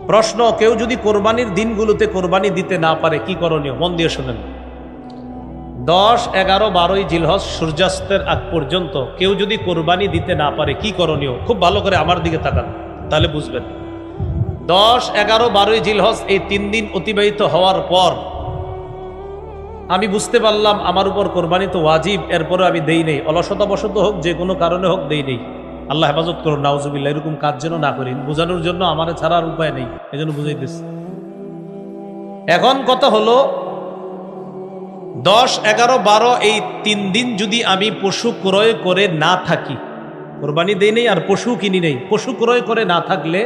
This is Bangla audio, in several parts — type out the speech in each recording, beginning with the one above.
প্রশ্ন, কেউ যদি কোরবানির দিনগুলোতে কোরবানি দিতে না পারে কি করণীয়? মন দিয়ে শোনেন। 10, 11, 12 জিলহজ সূর্যাস্তের আগ পর্যন্ত কেউ যদি কোরবানি দিতে না পারে কি করণীয়? খুব ভালো করে আমার দিকে তাকান, তাহলে বুঝবেন। 10, 11, 12 জিলহজ এই 3 দিন অতিবাহিত হওয়ার পর আমি বুঝতে পারলাম আমার উপর কোরবানি তো ওয়াজিব, এরপরে আমি দেই নেই, অলসতাবশত হোক, যে কোনো কারণে হোক দেই নেই। আল্লাহ হেফাজত করুন, নাউজুবিল্লাহ, এরকম কাজ যেন না করি। বোঝানোর জন্য আমার ছাড়ার উপায় নেই, এই জন্য বুঝাইতেছি। এখন কথা হলো 10, 11, 12 এই 3 দিন যদি আমি পশু ক্রয় করে না থাকি, কোরবানি দেই নেই আর পশু কিনি নেই, পশু ক্রয় করে না থাকলে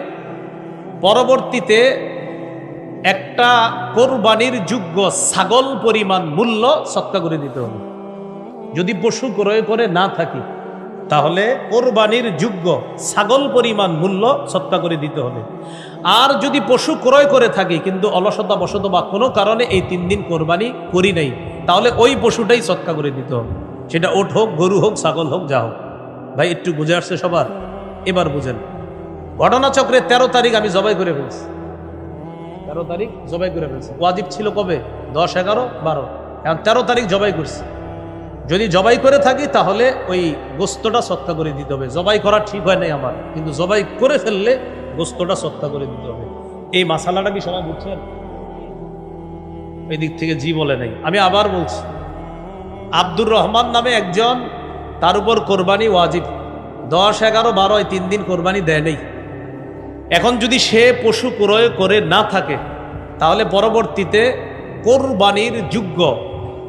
পরবর্তীতে একটা কোরবানির যোগ্য ছাগল পরিমাণ মূল্য সৎকা করে দিতে হবে। যদি পশু ক্রয় করে না থাকি তাহলে কোরবানির যোগ্য ছাগল পরিমাণ মূল্য সৎকা করে দিতে হবে। আর যদি পশু ক্রয় করে থাকি কিন্তু অলসতা বশত বা কোনো কারণে এই 3 দিন কোরবানি করি নাই, তাহলে ওই পশুটাই সৎকা করে দিতে হবে। সেটা ওট হোক, গরু হোক, ছাগল হোক, যা হোক। ভাই একটু বুঝে আসছে সবার? এবার বুঝেন। ঘটনাচক্রে 13 তারিখ আমি জবাই করে ফেলছি। 13 তারিখ জবাই করে ফেলছি। ওয়াজিব ছিল কবে? 10, 11, 12। এখন 13 তারিখ জবাই করছি। যদি জবাই করে থাকি তাহলে ওই গোস্তটা সৎকা করে দিতে হবে। জবাই করা ঠিক হয় নাই আমার, কিন্তু জবাই করে ফেললে গোস্তটা সৎকা করে দিতে হবে। এই মাসালাটা কি সবাই বুঝছেন? এই দিক থেকে জি বলে নাই। আমি আবার বলছি, আব্দুর রহমান নামে একজন, তার উপর কোরবানি ওয়াজিব। 10, 11, 12 এই 3 দিন কোরবানি দেয় নেই। এখন যদি সে পশু ক্রয় করে না থাকে তাহলে পরবর্তীতে কোরবানির যোগ্য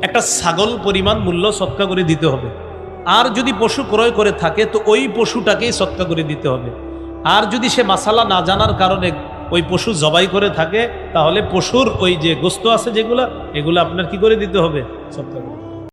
একটা ছাগল পরিমাণ মূল্য সৎকা করে দিতে হবে। আর যদি পশু ক্রয় করে থাকে তো ওই পশুটাকেই সৎকা করে দিতে হবে। আর যদি সে মাসালা না জানার কারণে ওই পশু জবাই করে থাকে তাহলে পশুর ওই যে গোস্ত আছে যেগুলা, এগুলো আপনার কি করে দিতে হবে? সৎকা করে।